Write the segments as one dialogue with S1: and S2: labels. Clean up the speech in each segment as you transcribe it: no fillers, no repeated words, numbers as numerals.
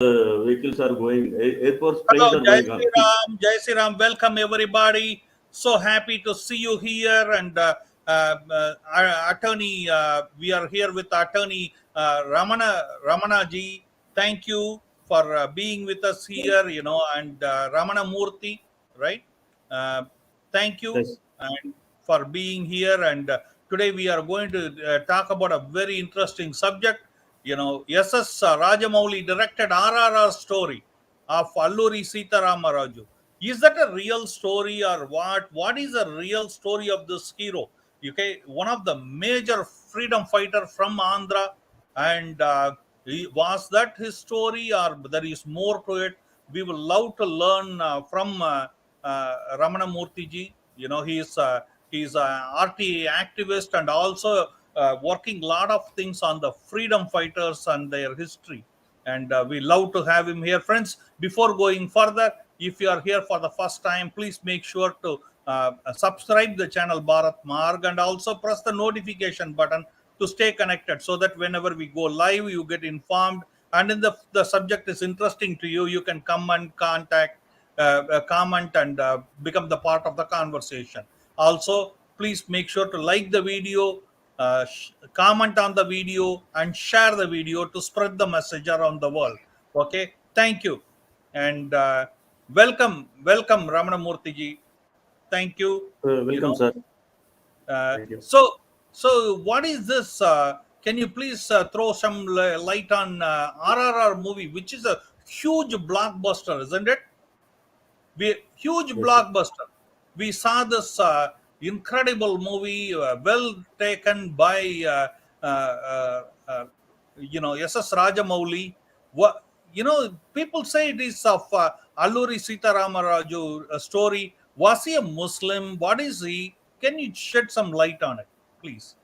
S1: vehicles are going, airports,
S2: Hello,
S1: trains are
S2: Jai
S1: going on.
S2: Sri Ram. Jai Sri Ram. Welcome everybody. So happy to see you here. And our attorney, we are here with attorney Ramana ji. Thank you for being with us here. And Ramana Murthy, right? Uh, Thank you
S1: Yes.
S2: and for being here. And today we are going to talk about a very interesting subject. SS Rajamouli directed RRR story of Alluri Sitarama Raju. Is that a real story or what? What is the real story of this hero? Okay, one of the major freedom fighter from Andhra, and was that his story or there is more to it? We will love to learn from Ramana Murthy ji. He's a RTA activist and also working a lot of things on the freedom fighters and their history. And we love to have him here, friends. Before going further, if you are here for the first time, please make sure to subscribe the channel Bharat Marg and also press the notification button to stay connected, so that whenever we go live you get informed, and in the subject is interesting to you, you can come and comment and become the part of the conversation. Also, please make sure to like the video, comment on the video, and share the video to spread the message around the world. Okay, thank you. And welcome Ramana Murthy ji. Thank you. you
S1: Welcome,
S2: know
S1: sir.
S2: uh,
S1: Thank you.
S2: so, what is this? Can you please throw some light on RRR movie, which is a huge blockbuster, isn't it? Huge
S1: Yes, sir.
S2: blockbuster. We saw this incredible movie, well taken by SS Rajamouli. What people say it is of Alluri Sitarama Raju story. Was he a Muslim? What is he? Can you shed some light on it, please?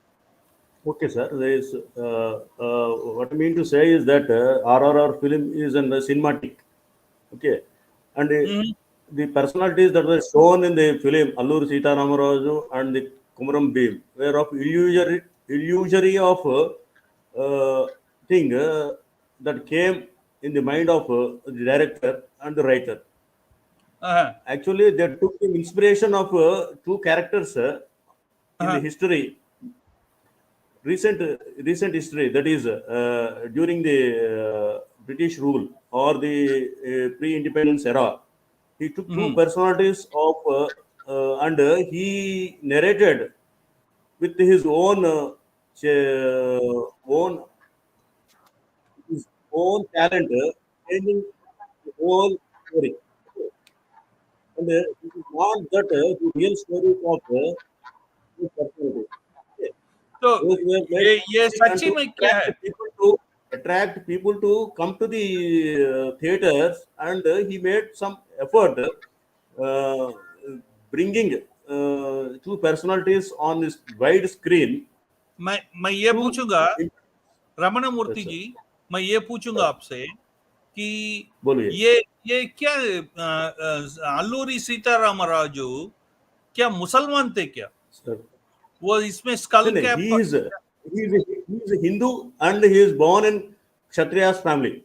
S1: Okay, sir. What I mean to say is that RRR film is an cinematic. Okay, and
S2: Hmm.
S1: the personalities that were shown in the film, Alluri Sitarama Raju and the Kumaram Beam, were of illusory of thing that came in the mind of the director and the writer.
S2: Uh-huh.
S1: Actually, they took the inspiration of two characters in the
S2: Uh-huh.
S1: history, recent history, that is during the British rule or the pre-independence era. He took two
S2: Hmm.
S1: personalities of and he narrated with his own his own talent, changing the whole story. And it is not that the real story of those personalities. Okay.
S2: So
S1: Those were made
S2: ये
S1: and
S2: सच्ची
S1: to
S2: में क्या है?
S1: attract people to come to the theaters, and he made some effort uh, bringing two personalities on this wide screen
S2: मैं ये
S1: to.
S2: पूछूंगा Raman
S1: Yes,
S2: मूर्ति
S1: sir.
S2: जी, मैं ये पूछूंगा आपसे कि
S1: बोलिए
S2: ये क्या अल्लूरी सीताराम राजू क्या मुसलमान थे क्या?
S1: sir.
S2: वो इसमें skull
S1: No, no,
S2: cap
S1: he is a Hindu and he is born in Kshatriya's family.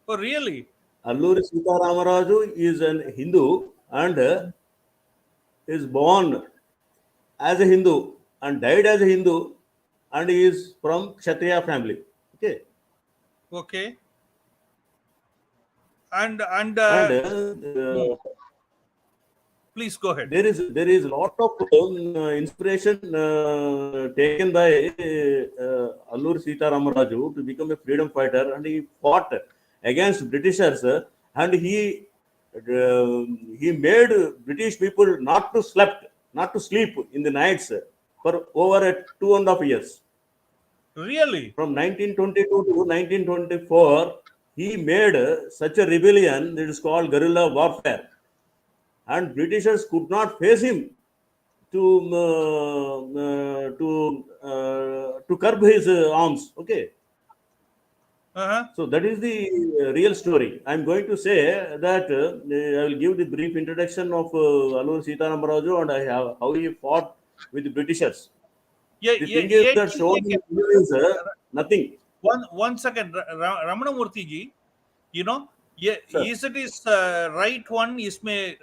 S2: Really?
S1: Alluri Sitarama Raju is an Hindu and is born as a Hindu and died as a Hindu, and he is from Kshatriya family. Okay,
S2: okay. And
S1: and
S2: please go ahead.
S1: there is a lot of inspiration taken by Alluri Sitarama Raju to become a freedom fighter, and he fought against Britishers, and he made British people not to sleep in the nights for over 2.5 years.
S2: Really?
S1: From 1922 to 1924, he made such a rebellion that is called guerrilla warfare, and Britishers could not face him to curb his arms. Okay,
S2: Uh-huh.
S1: so that is the real story. I'm going to say that I will give the brief introduction of Alluri Sitaram Raju and how he fought with the Britishers.
S2: ये
S1: The
S2: ये
S1: thing is
S2: ये
S1: that
S2: चीजें
S1: shown in
S2: क्या?
S1: the film is nothing.
S2: one second, Ramana Murthy ji, you know, ये
S1: Sir.
S2: is it is right one, इसमें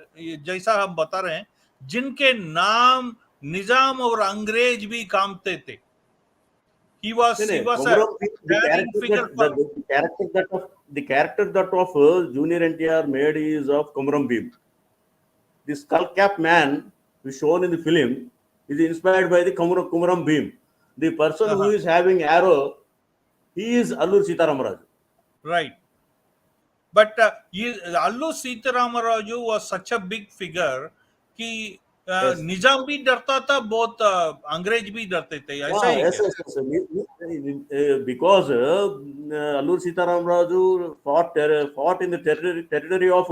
S2: जैसा हम बता रहे हैं, जिनके नाम निजाम और अंग्रेज भी कामते थे. He was a
S1: Komaram, the
S2: carrying
S1: character
S2: figure
S1: that
S2: for.
S1: the character that of Junior NTR made is of Komaram Bhim. The skull cap man who is shown in the film is inspired by the Komaram Bhim. The person who
S2: Uh-huh.
S1: is having arrow, he is Alluri Sitarama Raju.
S2: Right. But Alluri Sitarama Raju was such a big figure कि
S1: Yes.
S2: निजाम भी डरता था, बहुत अंग्रेज भी डरते थे, ऐसा
S1: Yeah,
S2: ही
S1: yes,
S2: क्या?
S1: yes, yes. Because Alluri Sitaram Raju fought in the territory of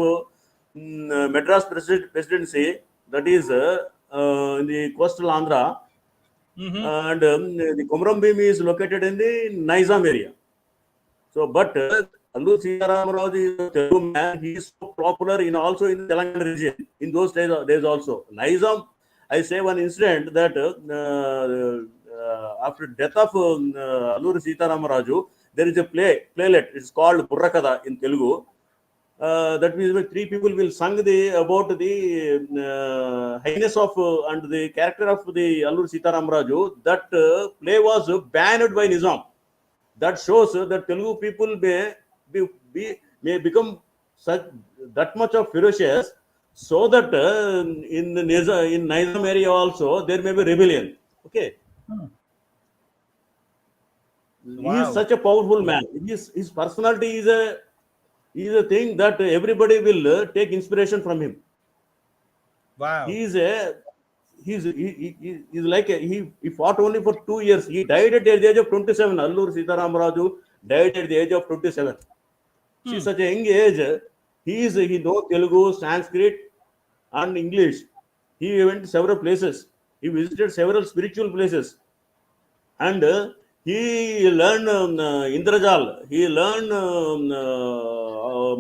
S1: Madras presidency, that is in the coastal Andhra,
S2: Mm-hmm.
S1: and the Komaram Bhim is located in the Nizam area. So, but Alluri Sitaram Raju is a Telugu man. He is so popular in also in the Telangana region. In those days also. Nizam, I say one incident that after death of Alluri Sitaram Raju, there is a playlet. It's called Burrakada in Telugu. That means when three people will sing about the highness of and the character of the Alluri Sitaram Raju. That play was banned by Nizam. That shows that Telugu people may become such that much of ferocious, so that in the in Nizam area also there may be rebellion. Okay, he is
S2: Wow.
S1: such a powerful man. His personality is a thing that everybody will take inspiration from him.
S2: Wow.
S1: He is a he's like he fought only for 2 years. He died at the age of 27. Alluri Sitaram Raju died at the age of 27. See,
S2: Hmm.
S1: such a young age, he knows Telugu, Sanskrit, and English. He went several places. He visited several spiritual places, and he learned Indrajal. He learned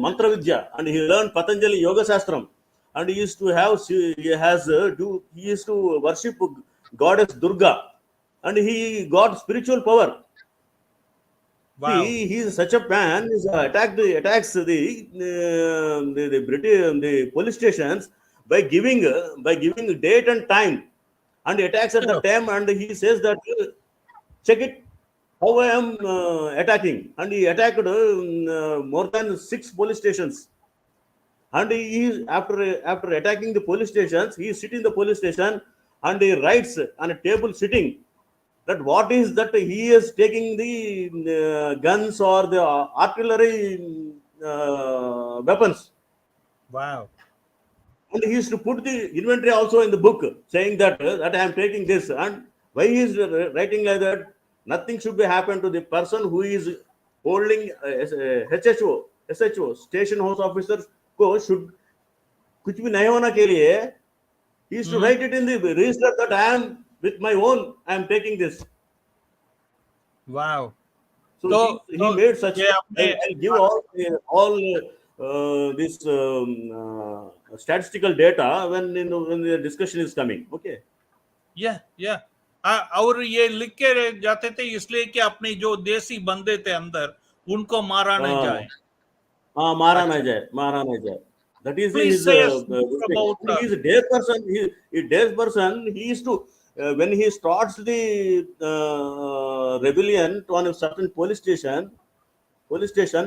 S1: Mantra Vidya, and he learned Patanjali Yoga Shastram. And he used to have he used to worship goddess Durga, and he got spiritual power.
S2: Wow.
S1: See, he is such a man. Is attacks the British the police stations by giving date and time, and he attacks at the time, and he says that check it how I am attacking, and he attacked more than 6 police stations, and he after attacking the police stations, he sit in the police station and he writes on a table sitting that what is that he is taking the guns or the artillery weapons,
S2: Wow.
S1: and he used to put the inventory also in the book saying that I am taking this, and why he is writing like that. Nothing should be happen to the person who is holding SHO station house officers को should कुछ भी नहीं होना के लिए he used to
S2: Hmm.
S1: write it in the register that I am with my own I am taking this.
S2: Wow.
S1: So he
S2: तो
S1: made such.
S2: ये आपने
S1: I'll give all this statistical data when the discussion is coming. Okay.
S2: या और ये लिख के जाते थे इसलिए कि अपने जो देसी बंदे थे अंदर उनको मारा न
S1: Uh,
S2: जाए.
S1: Mara
S2: अच्छा.
S1: na jai, Mara na jai. That is
S2: Please
S1: his
S2: say us
S1: this
S2: more
S1: thing.
S2: about.
S1: And he is a deaf person. He deaf person. He used to when he starts the rebellion on a certain police station,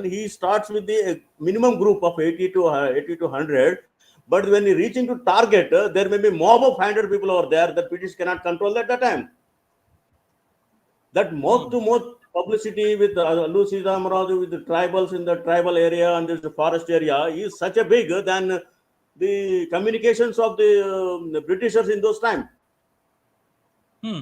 S1: he starts with the minimum group of 80 to 100. But when he reach into target, there may be mob of 100 people over there that British cannot control at that time. That mouth to mouth publicity with Alluri Sitaram Raju with the tribals in the tribal area and this forest area is such a big than the communications of the Britishers in those times.
S2: Hmm.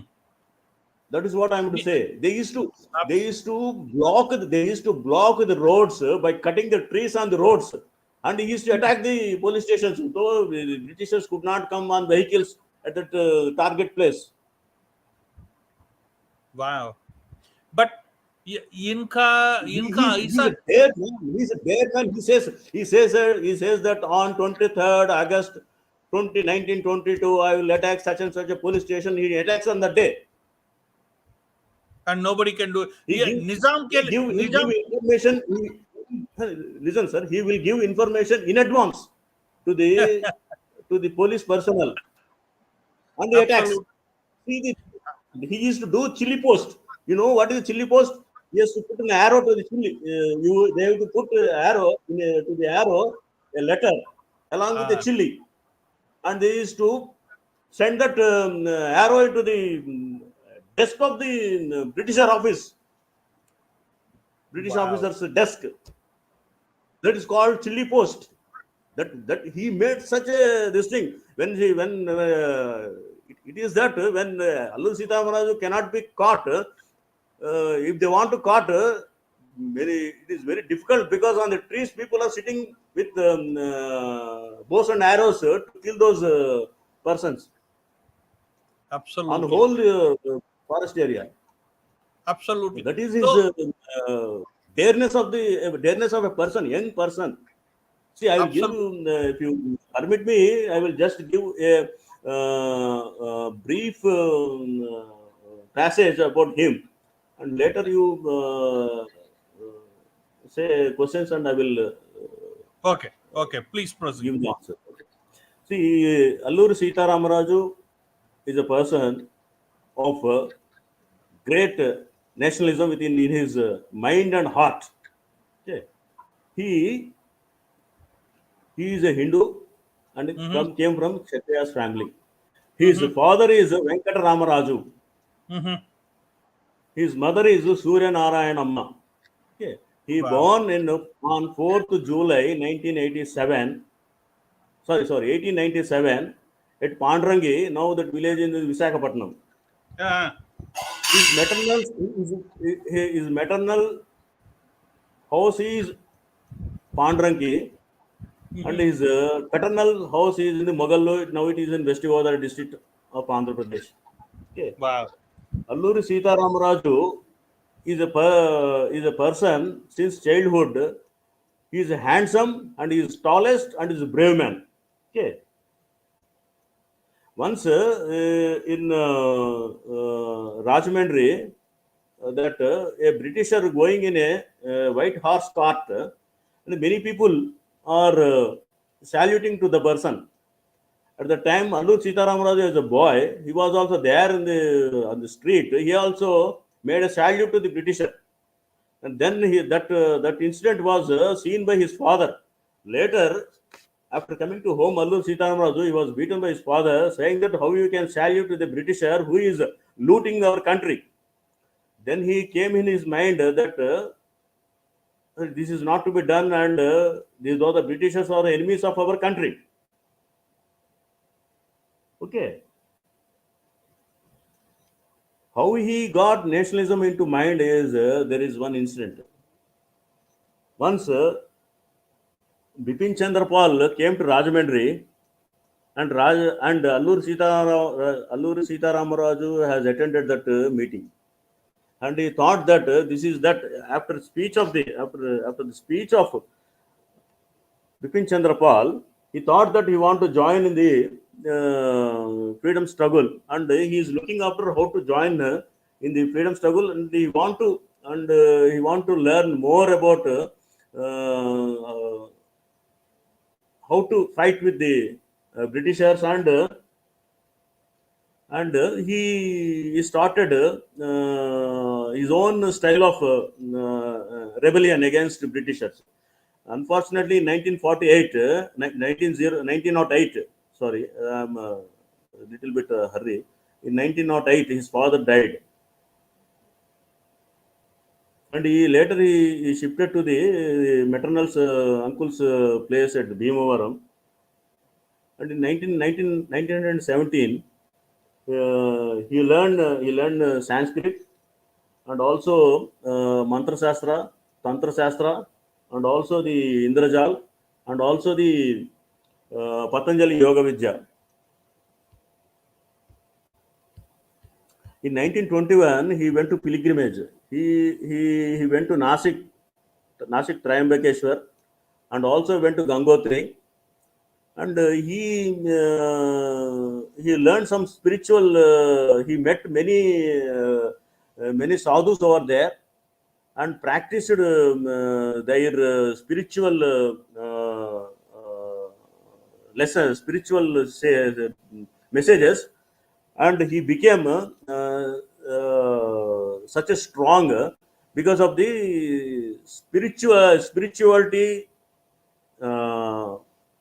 S1: That is what I am to
S2: ये-
S1: say.
S2: आप-
S1: They used to block the roads by cutting the trees on the roads, and he used to attack the police stations. So the Britishers could not come on vehicles at that target place.
S2: Wow. But इनका इनका
S1: He's
S2: ऐसा.
S1: a dead man. He's a dead man. He says that on 23rd August 1922 I will attack such and such a police station. He attacks on that day.
S2: and nobody can do it.
S1: He
S2: Yeah,
S1: give,
S2: Nizam
S1: he give, he give
S2: Nizam.
S1: information. Listen, sir. He will give information in advance to the police personnel on the attacks.
S2: Absolute.
S1: See, he used to do chili post. You know what is a chili post? He has to put an arrow to the chili. They have to put arrow to the arrow a letter along with the
S2: Ah,
S1: chili, and they used to send that arrow into the desk of the British office, British
S2: wow.
S1: officer's desk. That is called chili post. That he made such a this thing it is that when Alluri Sitarama Raju cannot be caught, if they want to caught, it is very difficult because on the trees people are sitting with bows and arrows to kill those persons on
S2: Absolutely.
S1: whole forest area.
S2: Absolutely.
S1: That is his
S2: So,
S1: dareness of a person, young person. See, I will give
S2: absolutely.
S1: you, if you permit me, I will just give a brief passage about him, and later you say questions, and I will
S2: Okay. Okay. Please proceed.
S1: give the answer. Okay. See, Alluri Sitarama Raju is a person of great nationalism within in his mind and heart. Okay. He he is a Hindu and
S2: Mm-hmm.
S1: came from Kshatriya's family. His
S2: Mm-hmm.
S1: father is Venkatarama Raju.
S2: Mm-hmm.
S1: His mother is Surya Narayanamma. Okay. He
S2: Wow.
S1: born on 4th July 1987. Sorry, 1897 at Pandrangi, now that village in Visakhapatnam.
S2: Uh,
S1: His maternal his maternal house is Pandrangi, and
S2: mhm.
S1: his paternal house is in the Mogallo. Now it is in West Godavari district of Andhra Pradesh. Okay.
S2: Wow.
S1: Alluri Sitaram Raju is a person since childhood. He is handsome and he is tallest and is a brave man. Okay. Once in Rajahmundry, that a Britisher going in a white horse cart, and many people are saluting to the person. At the time, Alluri Sitaram Raju as a boy, he was also there in the on the street. He also made a salute to the Britisher, and then that incident was seen by his father. Later, after coming to home, Alluri Sitaram Raju, he was beaten by his father, saying that how you can salute to the Britisher who is looting our country. Then he came in his mind that this is not to be done, and these are the Britishers are enemies of our country. Okay. How he got nationalism into mind is there is one incident. Once Bipin Chandra Pal came to Rajahmundry, and Alluri Sitaram Raju has attended that meeting, and he thought that this is that after the speech of Bipin Chandra Pal, he thought that he want to join in the freedom struggle, and he is looking after how to join in the freedom struggle, and he want to learn more about how to fight with the Britishers, and he started his own style of rebellion against the Britishers. Unfortunately, in 1948, 1908, sorry, I'm a little bit hurry. In 1908, his father died, and he shifted to the maternal uncle's place at Bhimavaram. And in 1917, he learned Sanskrit, and also Mantra Shastra, Tantra Shastra, and also the Indrajal, and also the Patanjali Yoga Vidya. In 1921, he went to pilgrimage. He went to Nasik Triambakeshwar, and also went to Gangotri, and he learned some spiritual. He met many many sadhus over there and practiced their spiritual lessons, spiritual messages, and he became such a strong because of the spirituality, uh,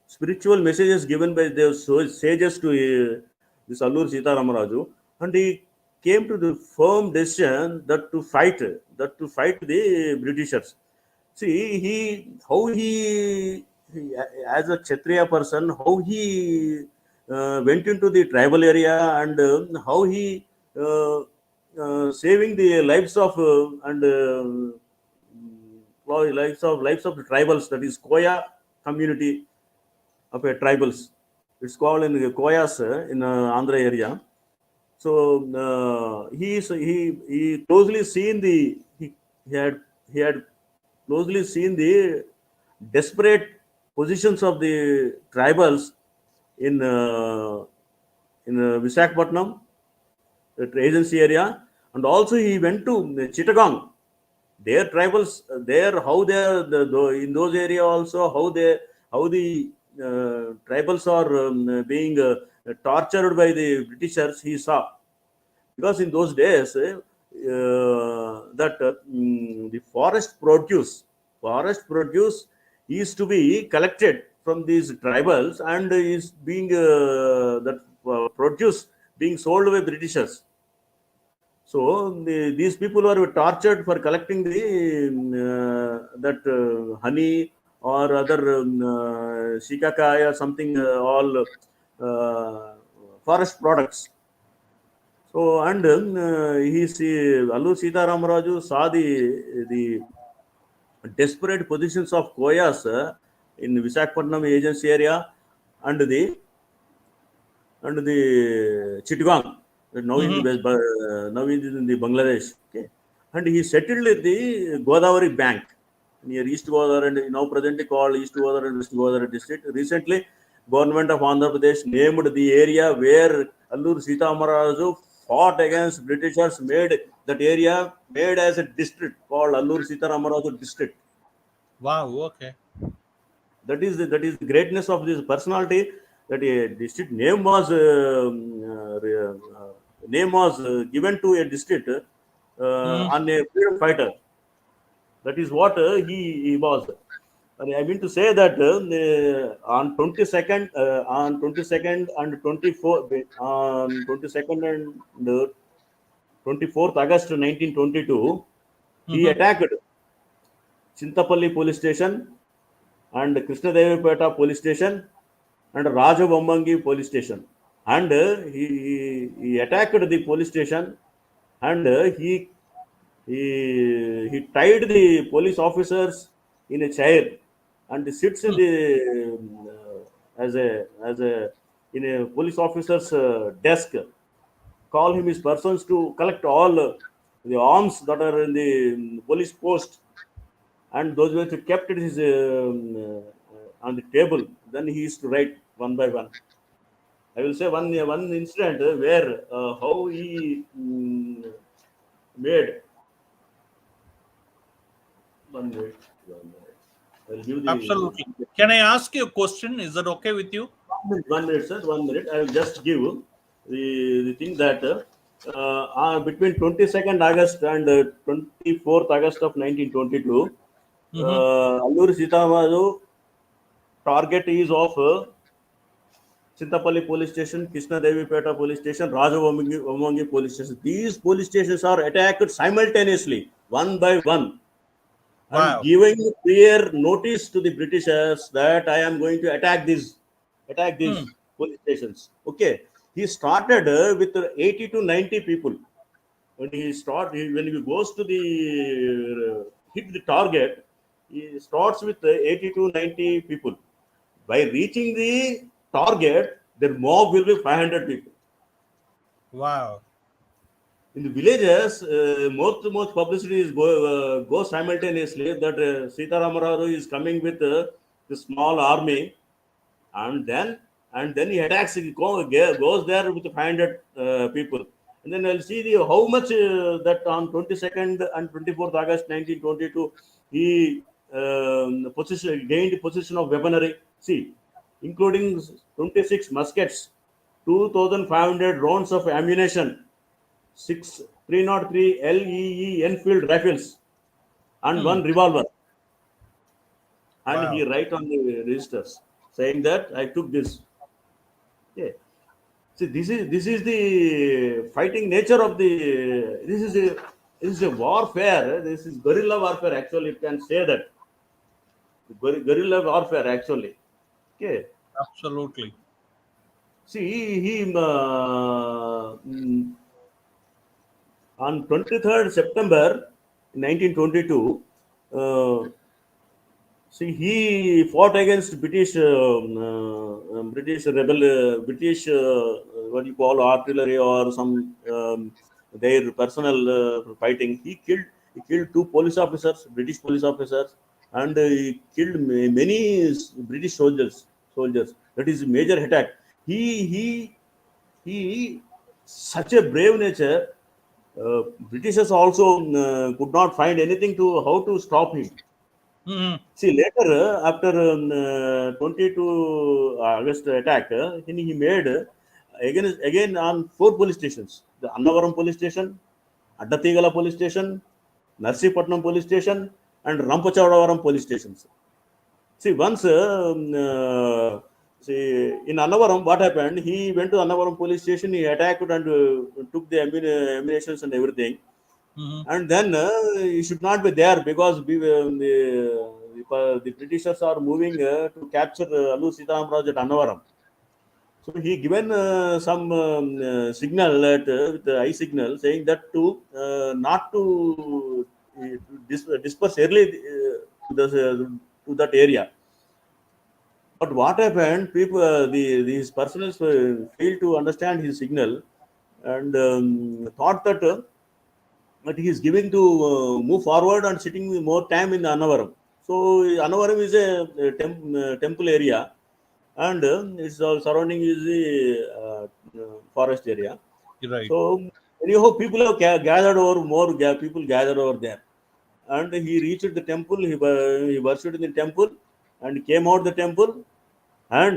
S1: spiritual messages given by the sages to this Alluri Sitarama Raju, and he came to the firm decision that to fight the Britishers. See, he as a Kshatriya person, how he went into the tribal area and how he saving the lives of lives of the tribals, that is Koya community of a tribals. It's called in Koyas in Andhra area. So he closely seen he had he had closely seen the desperate positions of the tribals in Visakhapatnam, the agency area, and also he went to Chittagong. Their tribals, there how they are in those area also how the tribals are being tortured by the Britishers. He saw, because in those days that the forest produce is to be collected from these tribals and is being that produce being sold by Britishers. So these people were tortured for collecting the that honey or other shikakaya, something, all forest products. So and Alluri Sitarama Raju saw the desperate positions of Koyas in Visakhapatnam agency area and the Chittagong, now in the
S2: Mhm.
S1: now in the Bangladesh. Okay, and he settled at the Godavari bank near East Godavari, and now presently called East Godavari and West Godavari district. Recently, government of Andhra Pradesh named the area where Alluri Sitamaraju fought against Britishers, made that area made as a district called Alluri Sitaramarazu district.
S2: Wow. Okay.
S1: That is the greatness of this personality. That a district name was given to a district
S2: Mhm.
S1: on a freedom fighter. That is what he was. And I mean to say that on 22nd, and 22nd and 24th August 1922, he
S2: Mhm.
S1: attacked Chintapalli police station and Krishnadevapeta police station and Rajabambangi police station. And he attacked the police station, and he tied the police officers in a chair and sits in
S2: Hmm.
S1: the as a in a police officer's desk. Call him his persons to collect all the arms that are in the police post, and those were kept in his on the table. Then he used to write one by one. I will say one incident where how he made one minute. One minute. I'll give the
S2: Absolutely. Can I ask you a question? Is that okay with you?
S1: 1 minute, sir. 1 minute. I will just give the thing that between 22nd August and 24th August of 1922,
S2: Mm-hmm.
S1: Alluri Sitamaju target is of Chintapalli police station, Krishna Devi Peta police station, Rajamouli police station. These police stations are attacked simultaneously, one by one, and
S2: Wow.
S1: giving clear notice to the Britishers that I am going to attack
S2: Hmm.
S1: these police stations. Okay, he started with 80 to 90 people. When he goes to the hit the target, he starts with 80 to 90 people. By reaching the target, their mob will be 500 people.
S2: Wow.
S1: In the villages, most publicity is go simultaneously that Sita Ramararu is coming with the small army, and then he attacks. Goes there with 500 people, And then I'll see the how much that on 22nd and 24th August 1922 he gained possession of weaponry. See, including 26 muskets, 2,500 rounds of ammunition, six 303 LEE Enfield rifles, and
S2: Hmm.
S1: one revolver. And he
S2: Wow.
S1: write on the registers saying that I took this. Yeah. See, this is the fighting nature of the. This is a warfare. This is guerrilla warfare. Actually, you can say that guerrilla warfare. Actually, okay.
S2: Absolutely.
S1: See, he on 23rd September 1922. Uh, See, he fought against British rebel, what you call artillery or some their personal fighting. He killed two police officers, British police officers, and he killed many British soldiers. Soldiers. That is a major attack. He such a brave nature. Britishers also could not find anything to how to stop him.
S2: Hmm.
S1: See, later, after 22 August attack, he made again on four police stations: the Annavaram police station, Addatigala police station, Narsipatnam police station, and Rampachawadaram police stations. See, once, see, in Annavaram, what happened? He went to Annavaram police station, he attacked and took the ammunition and everything.
S2: Hmm.
S1: And then he should not be there because the Britishers are moving to capture Alluri Sitarama Raju at Annavaram. So he given some signal with the eye signal saying that to not to disperse early to that area. But what happened? People, these personnel failed to understand his signal and thought that. But he is giving to move forward and sitting more time in Annavaram. So Annavaram is a temple area, and its surrounding is the forest area.
S2: Right.
S1: So anyhow, people have gathered over more people gathered over there, and he reached the temple. He worshipped in the temple, and came out the temple, and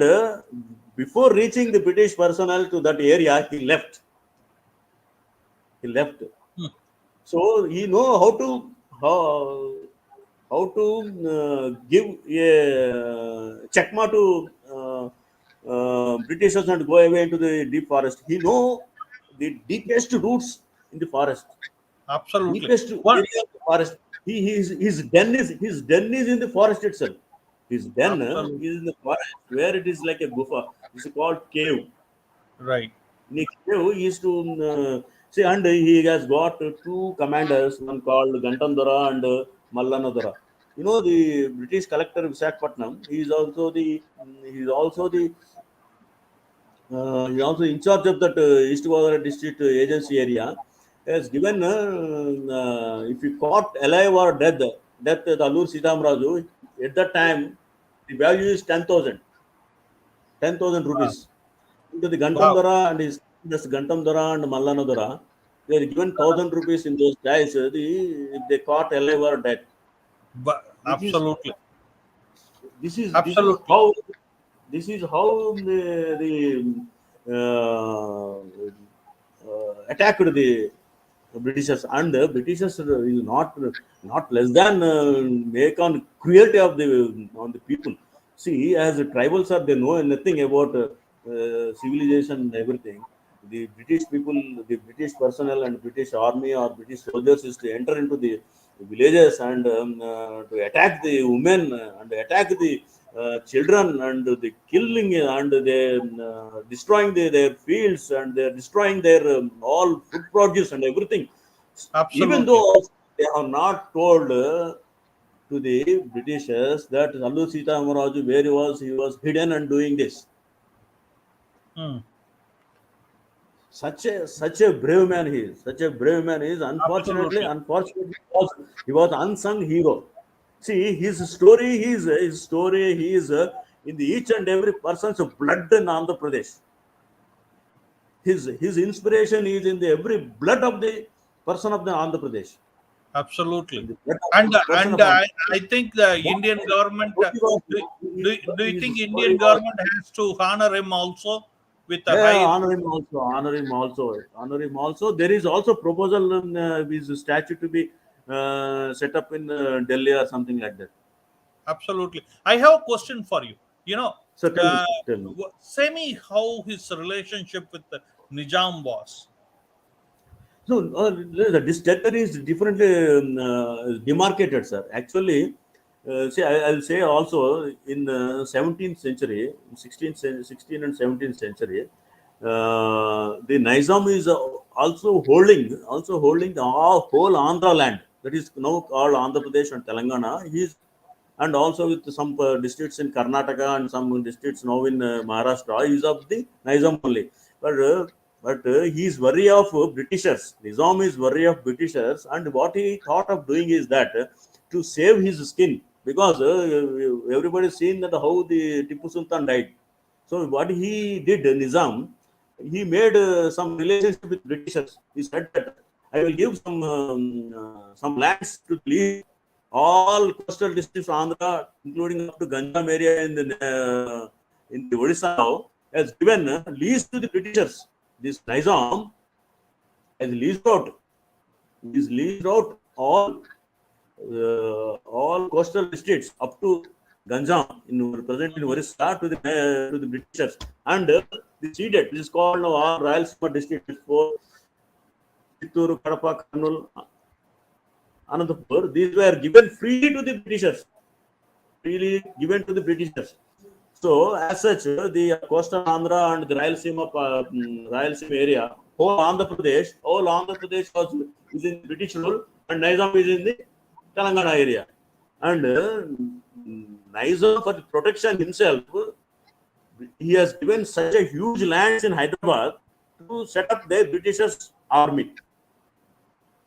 S1: before reaching the British personnel to that area, he left. He left.
S2: Hmm.
S1: So he know how how to give a checkma to Britishers and go away into the deep forest. He know the deepest roots in the forest,
S2: Absolutely.
S1: deepest
S2: One.
S1: area of the forest. His den is in the forest itself. His den
S2: Absolutely.
S1: is in the forest where it is like a gufa. It's called cave.
S2: Right.
S1: Next day, he used to see, and he has got two commanders, one called Gantandara and Mallanadara. You know the British collector Visakhapatnam. He is also in charge of that East Godavari district agency area. He has given if you caught alive or death at Alluri Sitam Raju at that time the value is 10,000
S2: Wow.
S1: rupees. Into the
S2: Wow.
S1: Gantamdara and his this Gantamdara and Mallanadara, they are given 1,000 rupees in those days. If they caught alive or dead, this is
S2: Absolutely.
S1: this is this is
S2: Absolutely.
S1: how this is how the attacked the Britishers, and the Britishers is not less than make on cruelty of the on the people. See, as the tribals are, they know nothing about civilization and everything. The British people, the British personnel and British army or British soldiers is to enter into the villages and to attack the women and attack the children and the killing and they destroying their fields and they're destroying their all food produce and everything. Even
S2: Absolutely.
S1: though they have not told to the Britishers that Alluri Sitamaraju where he was hidden and doing this.
S2: Hmm.
S1: Such a brave man he is. Such a brave man he is. Unfortunately,
S2: Absolutely.
S1: unfortunately, he was unsung hero. See his story. He is in the each and every person's blood in Andhra Pradesh. his inspiration is in the every blood of the person of the Andhra Pradesh.
S2: Absolutely.
S1: In the blood of
S2: And
S1: the person
S2: and
S1: of Andhra
S2: I
S1: Pradesh.
S2: think the
S1: That
S2: Indian
S1: his
S2: government,
S1: story was,
S2: do you
S1: his
S2: think
S1: story
S2: Indian
S1: was,
S2: government has to honor him also with a
S1: yeah,
S2: high?
S1: honor him also, honor him also, honor him also. There is also proposal in his statue to be set up in Delhi or something like that.
S2: Absolutely. I have a question for you. You know,
S1: So tell me,
S2: uh,
S1: sir, tell me.
S2: say me how his relationship with the Nizam was.
S1: So this territory is differently demarcated, sir. Actually, see, I'll say also in 17th century, 16th and 17th century, the Nizam is also holding the whole Andhra land that is now called Andhra Pradesh and Telangana. And also with some districts in Karnataka and some districts now in Maharashtra is of the Nizam only. But he is worry of Britishers. Nizam is worry of Britishers, and what he thought of doing is that to save his skin, because everybody seen that how the Tipu Sultan died. So what he did, Nizam, he made some relationship with Britishers. He said that I will give some lands to lease. All coastal districts, Andhra, including up to Ganjam area in the Odisha now, has given lease to the Britishers. This Nizam has leased out all coastal districts up to Ganjam in present in
S2: Mhm.
S1: Orissa to the Britishers, and the ceded, which is called now all Rayalaseema district for Chittoor, Kadapa, Kurnool, Anantapur. These were given freely to the Britishers, freely given to the Britishers. So, as such, the coastal Andhra and the Rayalaseema area, whole Andhra Pradesh is in the British rule, and Nizam is in the Telangana area. And Nizam, for the protection himself, he has given such a huge lands in Hyderabad to set up their Britishers army.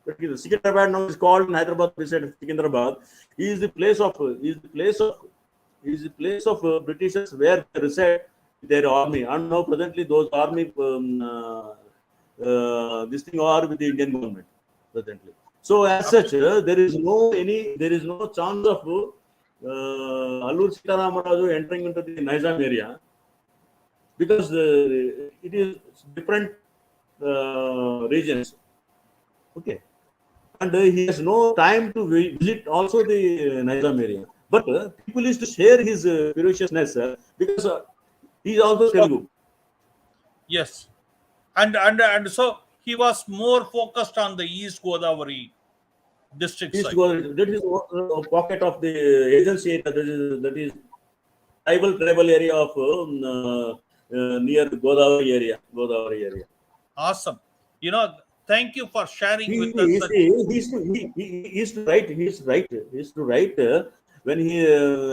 S1: Secunderabad now is called in Hyderabad beside Secunderabad. He is the place of he is the place of he is the place of Britishers where they reside with their army. And now presently those army this thing are with the Indian government presently. So as such, there is no chance of Alluri Sitarama Raju entering into the Nizam area, because it is different regions. Okay, and he has no time to visit also the Nizam area. But people used to share his ferociousness because he is also
S2: So
S1: Telugu.
S2: yes, and so he was more focused on the East Godavari district
S1: East
S2: side.
S1: Goa, that is a pocket of the agency area, that is tribal area of near Godavari area.
S2: Awesome. You know, thank you for sharing
S1: He,
S2: with us
S1: he,
S2: such.
S1: he used to he used to write he used to write when he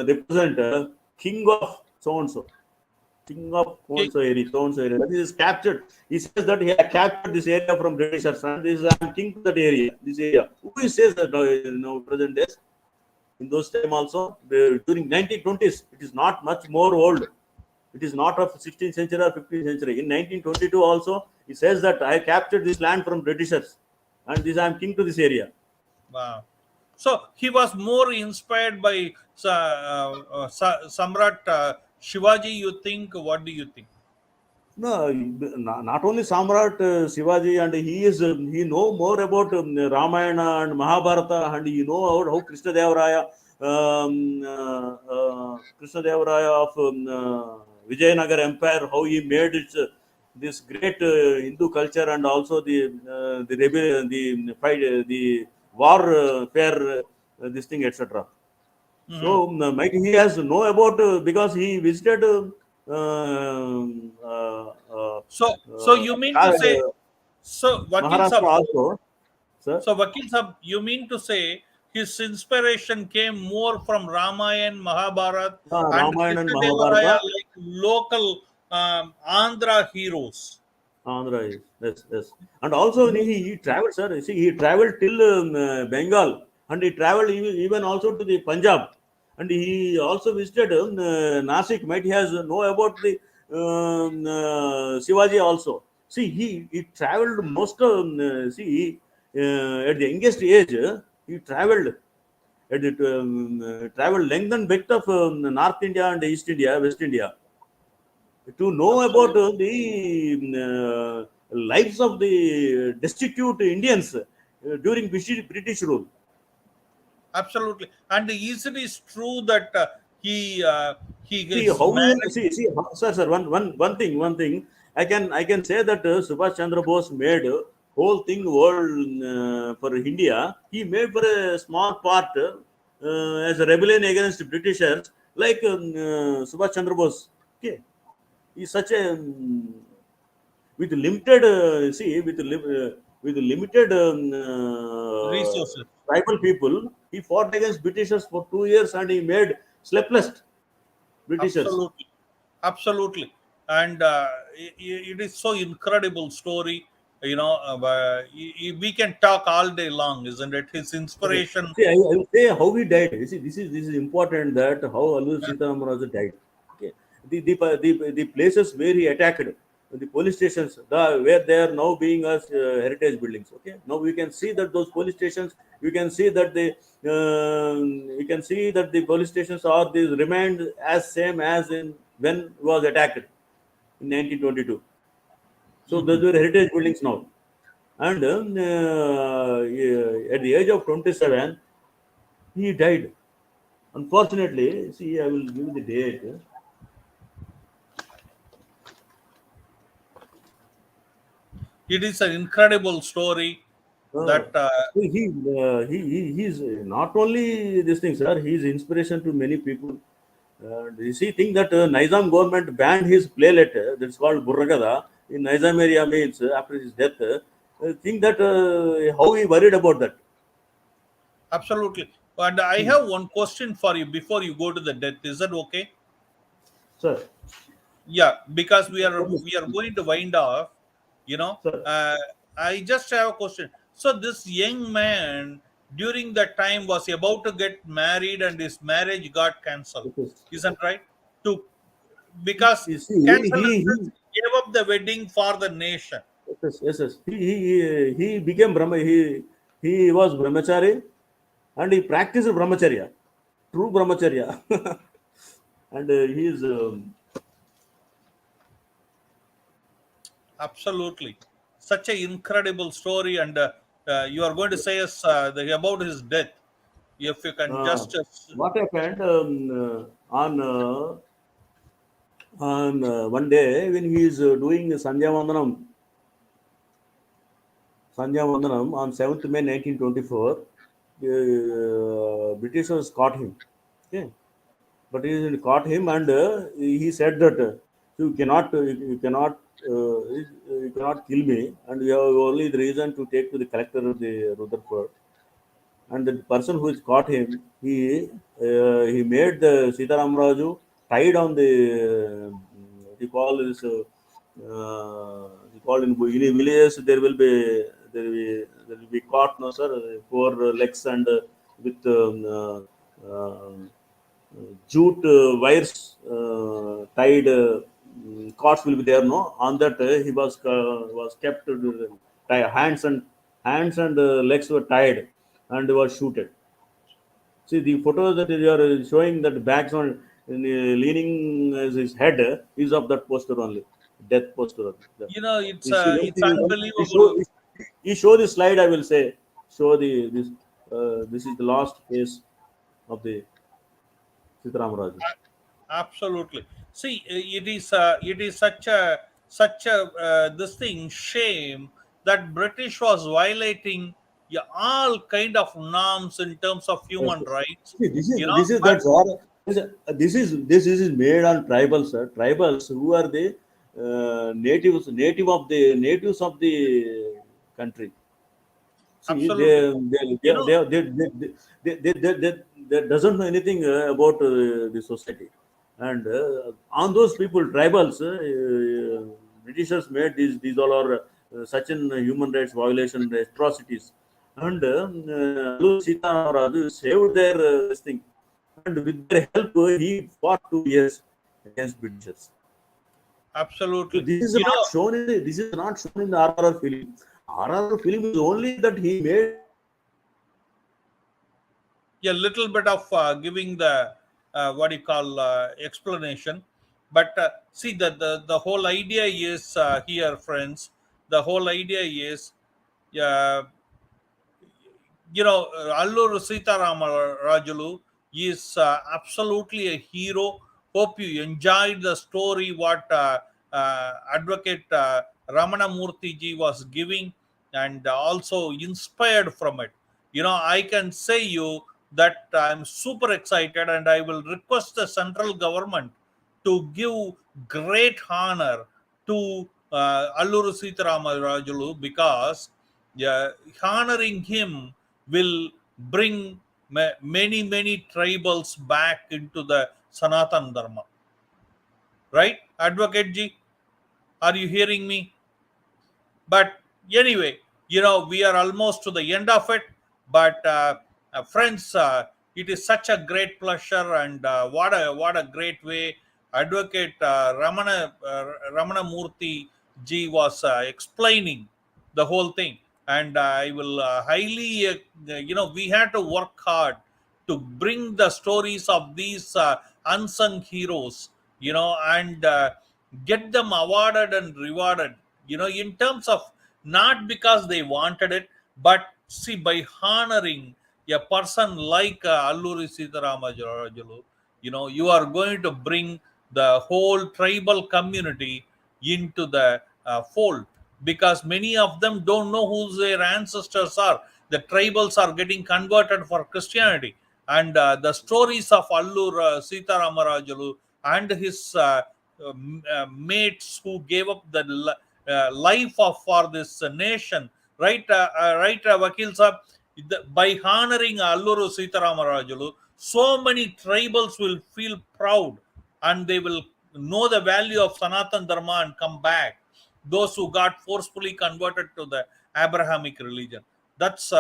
S1: represent king of so and so. King of
S2: Okay.
S1: so and so area. That is captured. He says that he had captured this area from Britishers, and this I'm king to that area. This area. Who says that present days? In those time also, during 1920s, it is not much more old. It is not of 16th century or 15th century. In 1922 also, he says that I captured this land from Britishers, and this I am king to this area.
S2: Wow. So he was more inspired by Samrat Shivaji. You think? What do you think?
S1: No, not only Samrat Shivaji, and he know more about Ramayana and Mahabharata, and he know about how Krishna Devaraya of Vijayanagar Empire, how he made this great Hindu culture, and also the fight, the war fair, this thing, etc.
S2: Hmm.
S1: So might he has know about because he visited
S2: So you mean to say, so Vakil
S1: Maharashtra
S2: Sab,
S1: also, sir.
S2: so Vakil Sab, you mean to say his inspiration came more from Ramayana, Mahabharat, and
S1: Ramayana and
S2: Krishna Devaraya,
S1: Mahabharata,
S2: like local Andhra heroes.
S1: Andhra is, yes, yes. And also he traveled, sir. See, he traveled till Bengal, and he traveled even also to the Punjab, and he also visited Nasik. Might he has know about the Shivaji also. See, he traveled most. At the youngest age, he traveled at the traveled length and breadth of North India and East India, West India, to know about
S2: Absolutely.
S1: the lives of the destitute Indians during British rule.
S2: Absolutely. And is it is true that he
S1: See
S2: is
S1: how you
S2: married?
S1: sir, one thing. I can say that Subhash Chandra Bose made whole thing world for India. He made for a small part as a rebellion against Britishers, like Subhash Chandra Bose. Okay, he's such a with limited with limited
S2: Resources.
S1: tribal people. He fought against Britishers for 2 years and he made sleepless Britishers.
S2: Absolutely. Absolutely. And it is so incredible story. We can talk all day long, isn't it? His
S1: Okay.
S2: inspiration.
S1: See, I will say how he died. You see, this is important that how Alluri Sitarama Raju died. Okay. The places where he attacked, the police stations, where they are now being as heritage buildings. Okay. Now we can see that those police stations, you can see that you can see that the police stations are these remained as same as in when was attacked in 1922. So those
S2: Mhm.
S1: were heritage buildings now. And yeah, at the age of 27, he died. Unfortunately, see, I will give the date.
S2: It is an incredible story
S1: Uh,
S2: that
S1: he's not only this thing, sir. He's inspiration to many people. You see, think that Nizam government banned his playlet. That's called Burragada in Nizam area means after his death. Think that how he worried about that.
S2: absolutely. And I
S1: Hmm.
S2: have one question for you before you go to the death. Is that okay?
S1: Sir,
S2: Yeah, because
S1: okay,
S2: we are going to wind off. You know,
S1: sir.
S2: uh, I just have a question. So this young man during that time was about to get married, and his marriage got cancelled.
S1: Okay.
S2: Isn't right? To because
S1: You see,
S2: cancelled in the sense
S1: he
S2: he gave up the wedding for the nation.
S1: yes, yes, yes. He became Brahma. He was brahmachari and he practiced brahmacharya, true brahmacharya, and he is
S2: Absolutely, such an incredible story, and you are going to say us about his death. If you can
S1: uh,
S2: just
S1: what happened on one day when he is doing Sandhya Vandanam on 7th May 1924, the Britishers caught him. Okay, but he caught him and he said that you cannot kill me and you have only the reason to take to the collector of the Rutherford and the person who has caught him he made the Sitaram Raju tied on the he call this he called in a village there will be caught no sir four legs and with jute wires tied cords will be there no on that he was kept hands and legs were tied and was shooted. See the photos that you are showing that backs on leaning as his head is of that poster only, death poster only. You see,
S2: it's
S1: once he show
S2: unbelievable.
S1: he show the slide I will say show the this is the last phase of the Sitaram Raju.
S2: Absolutely. See, it is such a this thing shame that British was violating, yeah, all kind of norms in terms of
S1: Yes,
S2: human
S1: yes.
S2: rights.
S1: See,
S2: You know,
S1: this is
S2: but
S1: that sir. This is made on tribals, sir. Tribals who are the natives of the country. See,
S2: absolutely, you know,
S1: they doesn't know anything about the society, and on those people, tribals, Britishers made these all are such an human rights violation atrocities, and Alluri Sitarama Raju saved their this thing, and with their help, he fought 2 years against Britishers. So
S2: Absolutely.
S1: this is
S2: You
S1: not
S2: know,
S1: shown in the, this is not shown in the RRR film. RRR film is only that he made
S2: a little bit of giving the what you call explanation, but see the whole idea is here, friends. The whole idea is, uh, Alluri Sitarama Rajulu is absolutely a hero. Hope you enjoyed the story what Advocate Ramana Murthy ji was giving, and also inspired from it. I can say you that I'm super excited, and I will request the central government to give great honor to Alluri Sitarama Rajulu, because yeah, honoring him will bring many tribals back into the Sanatan Dharma. Right, Advocate Ji? Are you hearing me? But anyway, we are almost to the end of it. But friends, it is such a great pleasure, and what a great way Advocate Ramana Murthy ji was explaining the whole thing. And I will highly, we had to work hard to bring the stories of these unsung heroes, and get them awarded and rewarded, in terms of, not because they wanted it, but see, by honoring a person like Alluri Sitarama Raju, you are going to bring the whole tribal community into the fold, because many of them don't know who their ancestors are. The tribals are getting converted for Christianity, and the stories of Allur Sitarama Rajulu and his mates who gave up the life of for this nation, right? Right, Vakil Sahab. By honoring Alluru Sitarama Rajulu, so many tribals will feel proud, and they will know the value of Sanatan Dharma and come back. Those who got forcefully converted to the Abrahamic religion. That's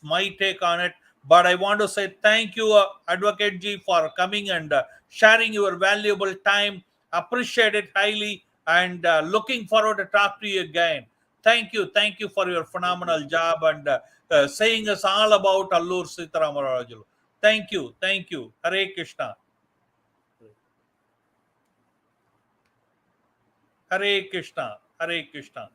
S2: my take on it. But I want to say thank you, Advocate G, for coming and sharing your valuable time. Appreciate it highly, and looking forward to talk to you again. Thank you for your phenomenal job, and saying us all about Allur Sitaramarajulu. Thank you. Hare Krishna. Hare Krishna. Hare Krishna.